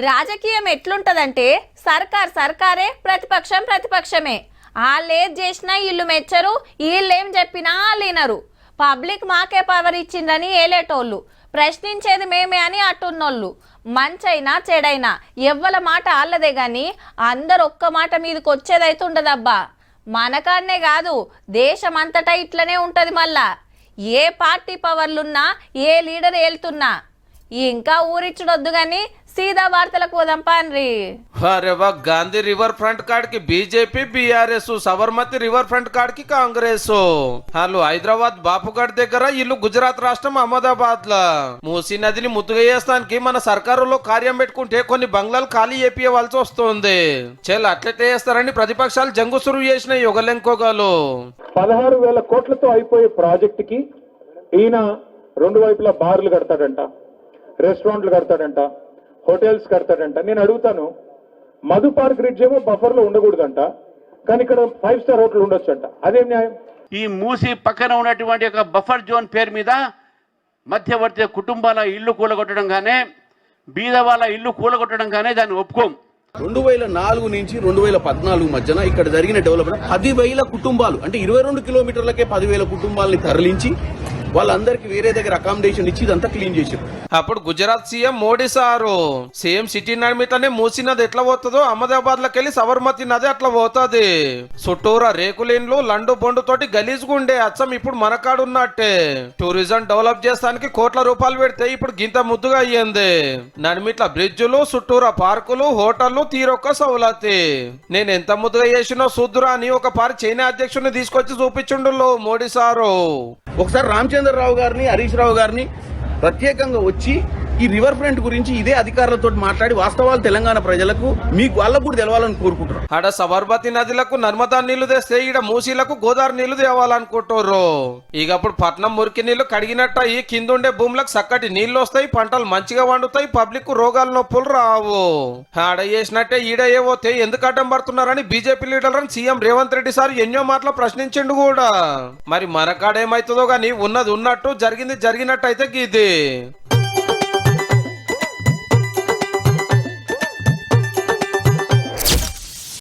రాజకీయం ఎట్లుంటదంటే సర్కార్ సర్కారే, ప్రతిపక్షం ప్రతిపక్షమే. వాళ్ళేది చేసినా వీళ్ళు మెచ్చరు, వీళ్ళేం చెప్పినా వాళ్ళు వినరు. పబ్లిక్ మాకే పవర్ ఇచ్చిందని ఏలేటోళ్ళు, ప్రశ్నించేది మేమే అని అట్టున్నోళ్ళు. మంచైనా చెడైనా ఎవ్వల మాట ఆళ్ళదే గాని అందరు ఒక్క మాట మీదకి వచ్చేదైతే ఉండదబ్బా. మనకాన్నే కాదు, దేశమంతటా ఇట్లనే ఉంటది. మళ్ళా ఏ పార్టీ పవర్లున్నా, ఏ లీడర్ ఏలుతున్నా ఇంకా ఊరిచ్చుడొద్దు గాని సీదా వార్తలకు పోదాం పాన్రి. అరే వా, గాంధీ రివర్ ఫ్రంట్ కార్డ్ కి BJP, BRS, Sabarmati river front card కి కాంగ్రెస్. వాళ్ళు హైదరాబాద్ బాపుగఢ్ దగ్గర, ఇల్లు గుజరాత్ రాష్ట్రం అహ్మదాబాద్ లా. మూసీ నదిని ముద్దుగా చేస్తానికి మన సర్కారులో కార్యం పెట్టుకుంటే కొన్ని బంగ్లాలు ఖాళీ చేపియవలసి వస్తుంది. చెల్ అట్లయితే చేస్తారని ప్రతిపక్షాలు జంగు సురువు చేసిన యుగలెంకోగాలు. 16,000 కోట్లతో అయిపోయే ప్రాజెక్ట్ కి ఈయన రెండు వైపులా బార్లు కడతాడంట, రెస్టారెంట్లు కడతాడంట, హోటల్స్ కడతాడంట. నేను అడుగుతాను, మధు పార్క్ బ్రిడ్జ్ ఏమో బఫర్ లో ఉండకూడదంట, కానీ ఇక్కడ 5 స్టార్ హోటల్ ఉండొచ్చంట. అదేం న్యాయం? ఈ మూసి పక్కన ఉన్నటువంటి ఒక బఫర్ జోన్ పేరు మీద మధ్యవర్తి కుటుంబాల ఇల్లు కూలగొట్టడం గానే, బీద వాళ్ళ ఇల్లు కూలగొట్టడం గానే దాన్ని ఒప్పుకోం. 2004 నుంచి 2014 మధ్యన ఇక్కడ జరిగిన డెవలప్మెంట్ 10,000 కుటుంబాలు, అంటే 22 కిలోమీటర్లకే 10,000 కుటుంబాలని తరలించి వాళ్ళందరికి వేరే దగ్గర అకామిడేషన్ ఇచ్చి ఇదంతా క్లీన్ చేశారు. అప్పుడు Gujarat CM Modi sir same city నడిమిట్లనే మూసీ నది ఎట్లా పోతుందో అహ్మదాబాద్ లకి వెళ్ళి సబర్మతి నది అట్లా పోతుంది. చుట్టూరా రేకులేన్లు, లండు బొండు తోటి గలీజ్గుండే అచ్చం ఇప్పుడు మనకాడున్నట్టే. టూరిజం డెవలప్ చేస్తానికి కోట్ల రూపాయలు పెడితే ఇప్పుడు గింత ముద్దుగా అయ్యింది. నడిమిట్ల బ్రిడ్జులు, చుట్టూరా పార్కులు, హోటళ్లు, తీరొక్క సౌలతి. నేను ఎంత ముద్దుగా చేసినో చూద్దురా అని ఒక పారి చైనా అధ్యక్షుడిని తీసుకొచ్చి చూపించుండు మోడీ సారు. ఒకసారి రామచంద్రరావు గారిని, హరీష్ రావు గారిని ప్రత్యేకంగా వచ్చి ఈ రివర్ ఫ్రంట్ గురించి ఇదే అధికారులతో మాట్లాడి వాస్తవాలు తెలంగాణ ప్రజలకు మీకు వాళ్ళకు కూడా తెలవాలని కోరుకుంటున్నారు. ఆడ సబర్మతి నదిలకు నర్మదా నీళ్లు తెస్తే ఈడ మూసీలకు గోదావరి నీళ్లు తేవాలనుకుంటారు. ఇక అప్పుడు పట్నం మురికి నీళ్లు కడిగినట్టు ఈ కిందుండే భూములకు చక్కటి నీళ్లు వస్తాయి, పంటలు మంచిగా వండుతాయి, పబ్లిక్ రోగాల నొప్పులు రావు. ఆడ చేసినట్టే ఈడ ఏవోతే ఎందుకు అడ్డం పడుతున్నారని BJP leader CM Revanth Reddy sir ఎన్నో మాటలు ప్రశ్నించిండు కూడా. మరి మనకాడేమైతుందో గాని ఉన్నది ఉన్నట్టు, జరిగింది జరిగినట్టు అయితే గీది.